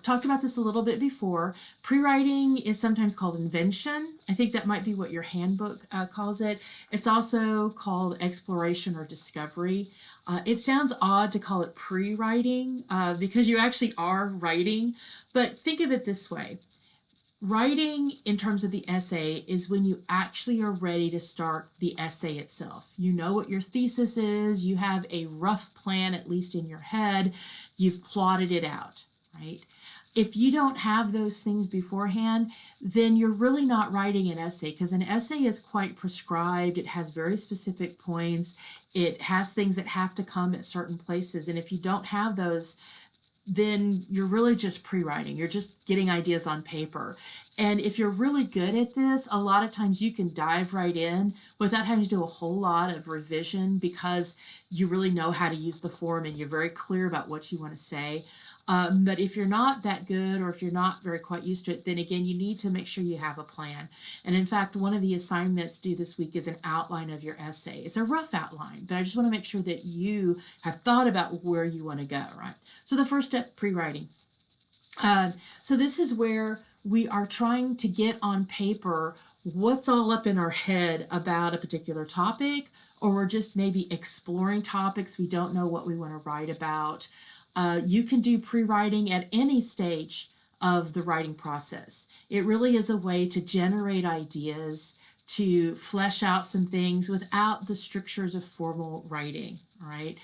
talked about this a little bit before. Prewriting is sometimes called invention. I think that might be what your handbook calls it. It's also called exploration or discovery. It sounds odd to call it pre-writing because you actually are writing, but think of it this way. Writing in terms of the essay is when you actually are ready to start the essay itself. You know what your thesis is, you have a rough plan, at least in your head, you've plotted it out, right? If you don't have those things beforehand, then you're really not writing an essay, because an essay is quite prescribed. It has very specific points. It has things that have to come at certain places. And if you don't have those, then you're really just pre-writing. You're just getting ideas on paper. And if you're really good at this, a lot of times you can dive right in without having to do a whole lot of revision because you really know how to use the form and you're very clear about what you want to say. But if you're not that good, or if you're not very quite used to it, then again, you need to make sure you have a plan. And in fact, one of the assignments due this week is an outline of your essay. It's a rough outline, but I just want to make sure that you have thought about where you want to go, right? So the first step, pre-writing. So this is where we are trying to get on paper what's all up in our head about a particular topic, or we're just maybe exploring topics we don't know what we want to write about. You can do pre-writing at any stage of the writing process. It really is a way to generate ideas, to flesh out some things without the strictures of formal writing, right?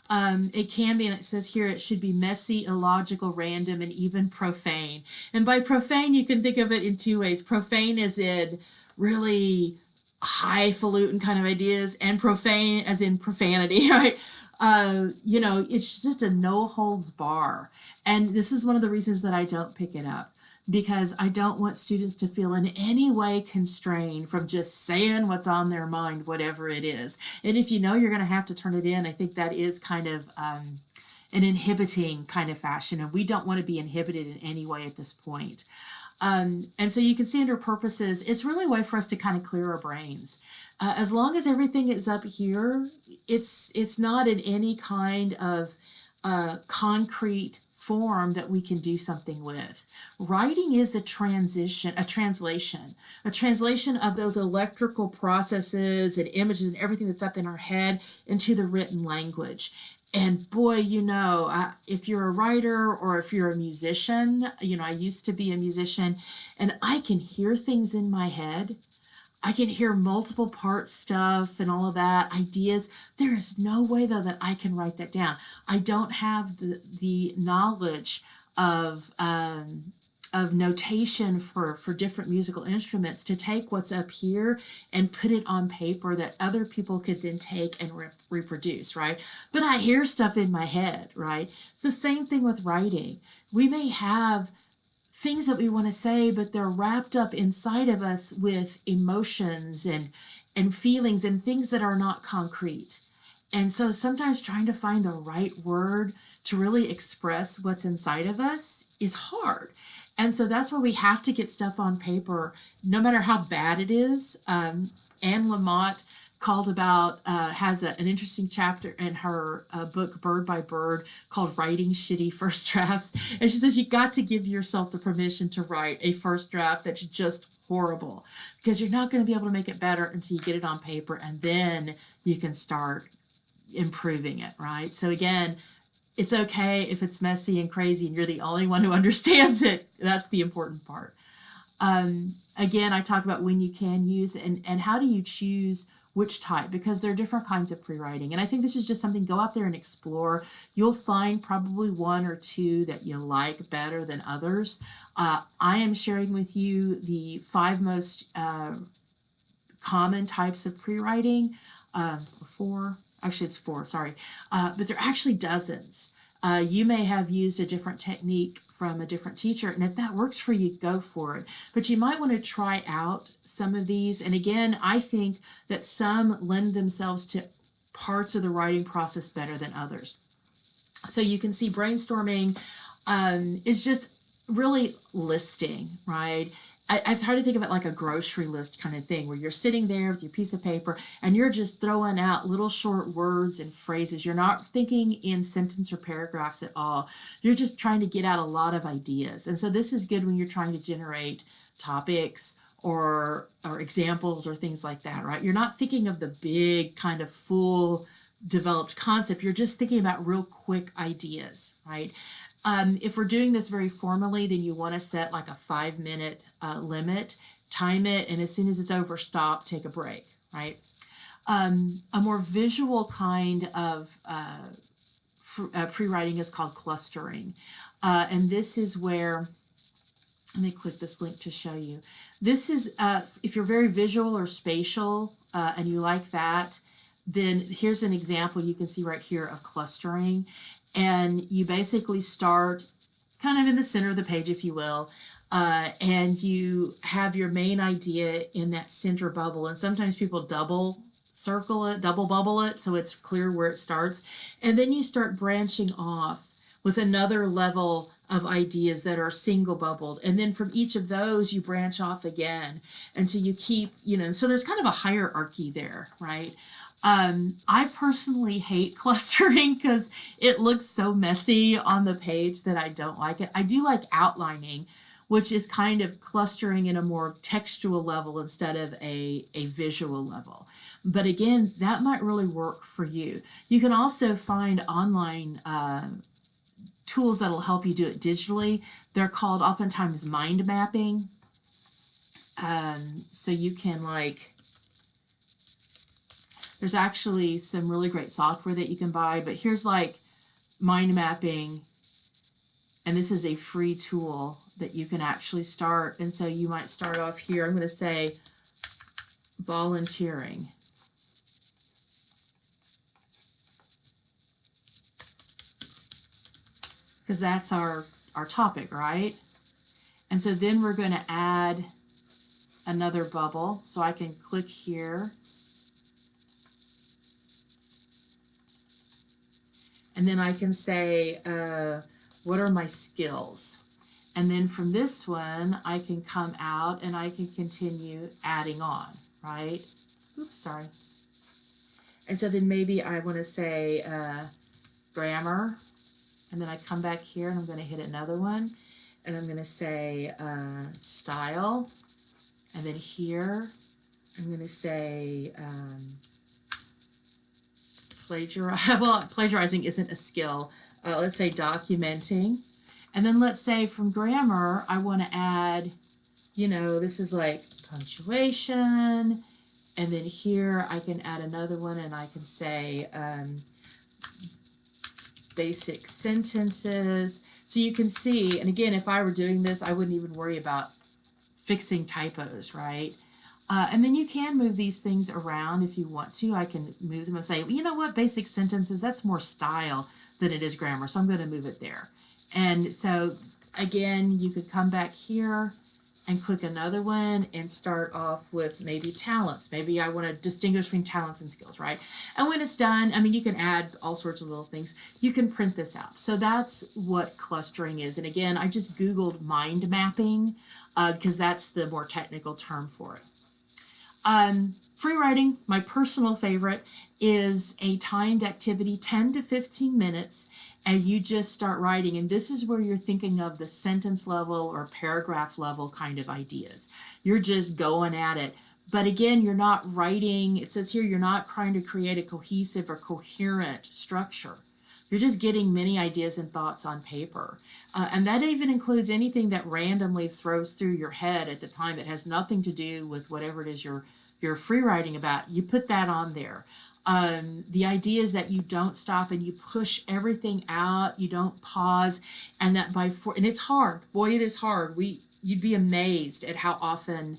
It can be, and it says here, it should be messy, illogical, random, and even profane. And by profane, you can think of it in two ways. Profane as in really highfalutin kind of ideas, and profane as in profanity, right? You know, it's just a no holds bar. And this is one of the reasons that I don't pick it up, because I don't want students to feel in any way constrained from just saying what's on their mind, whatever it is. And if you know you're going to have to turn it in, I think that is kind of an inhibiting kind of fashion, and we don't want to be inhibited in any way at this point. And so you can see under purposes, it's really a way for us to kind of clear our brains. As long as everything is up here, it's not in any kind of concrete form that we can do something with. Writing is a translation of those electrical processes and images and everything that's up in our head into the written language. And boy, you know, if you're a writer or if you're a musician, you know, I used to be a musician, and I can hear things in my head. I can hear multiple part stuff and all of that, ideas. There is no way, though, that I can write that down. I don't have the knowledge of notation for different musical instruments to take what's up here and put it on paper that other people could then take and reproduce, right? But I hear stuff in my head, right? It's the same thing with writing. We may have things that we want to say, but they're wrapped up inside of us with emotions and feelings and things that are not concrete. And so sometimes trying to find the right word to really express what's inside of us is hard. And so that's why we have to get stuff on paper, no matter how bad it is. Anne Lamott has an interesting chapter in her book, Bird by Bird, called Writing Shitty First Drafts. And she says you got to give yourself the permission to write a first draft that's just horrible, because you're not going to be able to make it better until you get it on paper, and then you can start improving it, right? So again, it's okay if it's messy and crazy and you're the only one who understands it. That's the important part. Again, I talk about when you can use and how do you choose which type, because there are different kinds of pre-writing. And I think this is just something, go out there and explore. You'll find probably one or two that you like better than others. I am sharing with you the 5 most common types of pre-writing, 4. Actually, it's 4, sorry. But there are actually dozens. You may have used a different technique from a different teacher, and if that works for you, go for it. But you might want to try out some of these. And again, I think that some lend themselves to parts of the writing process better than others. So you can see brainstorming is just really listing, right? I've tried to think of it like a grocery list kind of thing where you're sitting there with your piece of paper and you're just throwing out little short words and phrases. You're not thinking in sentence or paragraphs at all. You're just trying to get out a lot of ideas. And so this is good when you're trying to generate topics or examples or things like that, right? You're not thinking of the big kind of full developed concept. You're just thinking about real quick ideas, right? If we're doing this very formally, then you want to set like a 5-minute limit, time it, and as soon as it's over, stop, take a break, right? A more visual kind of pre-writing is called clustering. And this is where, let me click this link to show you. This is, if you're very visual or spatial and you like that, then here's an example you can see right here of clustering. And you basically start kind of in the center of the page, if you will, and you have your main idea in that center bubble. And sometimes people double circle it, double bubble it, so it's clear where it starts. And then you start branching off with another level of ideas that are single bubbled. And then from each of those, you branch off again. And so you keep, so there's kind of a hierarchy there, right? I personally hate clustering because it looks so messy on the page that I don't like it. I do like outlining, which is kind of clustering in a more textual level instead of a visual level. But again, that might really work for you. You can also find online tools that'll help you do it digitally. They're called oftentimes mind mapping. So you can there's actually some really great software that you can buy, but here's like mind mapping, and this is a free tool that you can actually start. And so you might start off here. I'm going to say volunteering. Because that's our topic, right? And so then we're going to add another bubble. So I can click here. And then I can say, what are my skills? And then from this one, I can come out and I can continue adding on, right? Oops, sorry. And so then maybe I want to say grammar. And then I come back here and I'm going to hit another one. And I'm going to say style. And then here, I'm going to say plagiarizing isn't a skill. Let's say documenting. And then let's say from grammar, I want to add, this is like punctuation. And then here I can add another one and I can say basic sentences. So you can see, and again, if I were doing this, I wouldn't even worry about fixing typos, right? And then you can move these things around if you want to. I can move them and say, you know what, basic sentences, that's more style than it is grammar, so I'm going to move it there. And so, again, you could come back here and click another one and start off with maybe talents. Maybe I want to distinguish between talents and skills, right? And when it's done, you can add all sorts of little things. You can print this out. So that's what clustering is. And again, I just Googled mind mapping because that's the more technical term for it. Free writing, my personal favorite, is a timed activity, 10 to 15 minutes, and you just start writing. And this is where you're thinking of the sentence level or paragraph level kind of ideas. You're just going at it. But again, you're not writing, it says here, you're not trying to create a cohesive or coherent structure. You're just getting many ideas and thoughts on paper. And that even includes anything that randomly throws through your head at the time. It has nothing to do with whatever it is you're free writing about. You put that on there. The idea is that you don't stop and you push everything out. You don't pause. And that and it's hard. Boy, it is hard. You'd be amazed at how often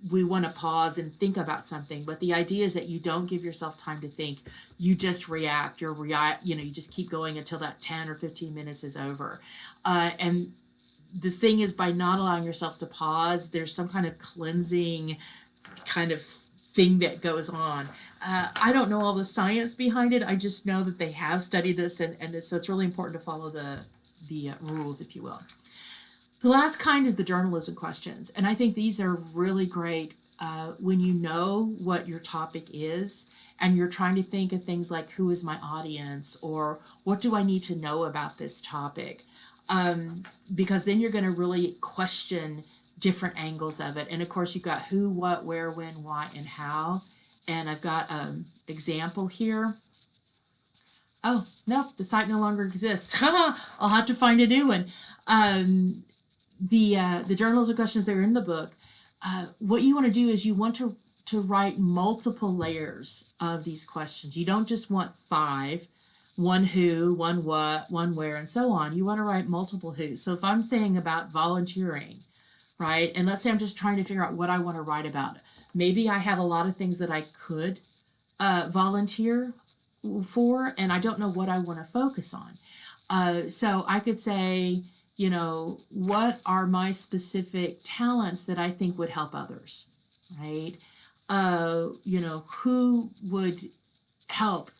we want to pause and think about something, but the idea is that you don't give yourself time to think. You just react. You just keep going until that 10 or 15 minutes is over. And the thing is, by not allowing yourself to pause, there's some kind of cleansing kind of thing that goes on. I don't know all the science behind it. I just know that they have studied this, and so it's really important to follow the rules, if you will. The last kind is the journalism questions, and I think these are really great when you know what your topic is and you're trying to think of things like who is my audience or what do I need to know about this topic, because then you're going to really question different angles of it. And of course, you've got who, what, where, when, why, and how. And I've got an example here. Oh, no, the site no longer exists. I'll have to find a new one. The journalism questions that are in the book, what you want to do is you want to write multiple layers of these questions. You don't just want 5, one who, one what, one where, and so on. You want to write multiple who's. So if I'm saying about volunteering, right, and let's say I'm just trying to figure out what I want to write about. Maybe I have a lot of things that I could volunteer for, and I don't know what I want to focus on. So I could say, what are my specific talents that I think would help others, right? Who would help?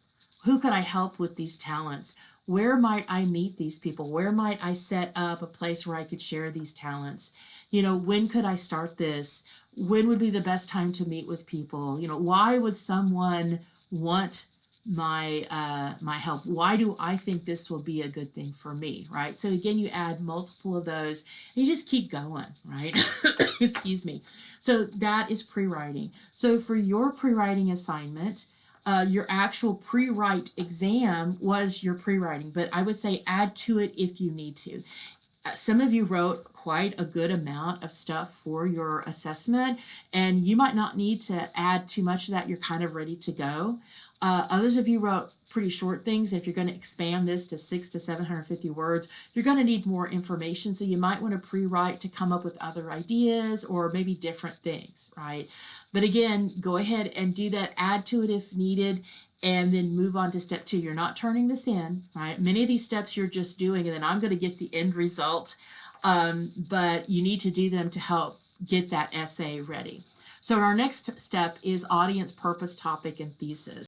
Who could I help with these talents? Where might I meet these people? Where might I set up a place where I could share these talents? When could I start this? When would be the best time to meet with people? Why would someone want my help? Why do I think this will be a good thing for me, right? So again, you add multiple of those and you just keep going, right? Excuse me. So that is pre-writing. So for your pre-writing assignment, your actual pre-write exam was your pre-writing, but I would say add to it if you need to. Some of you wrote quite a good amount of stuff for your assessment, and you might not need to add too much of that. You're kind of ready to go. Others of you wrote pretty short things. If you're going to expand this to 600 to 750 words, you're going to need more information. So you might want to pre-write to come up with other ideas or maybe different things, right? But again, go ahead and do that. Add to it if needed, and then move on to step 2. You're not turning this in, right? Many of these steps you're just doing, and then I'm going to get the end result. But you need to do them to help get that essay ready. So our next step is audience, purpose, topic, and thesis.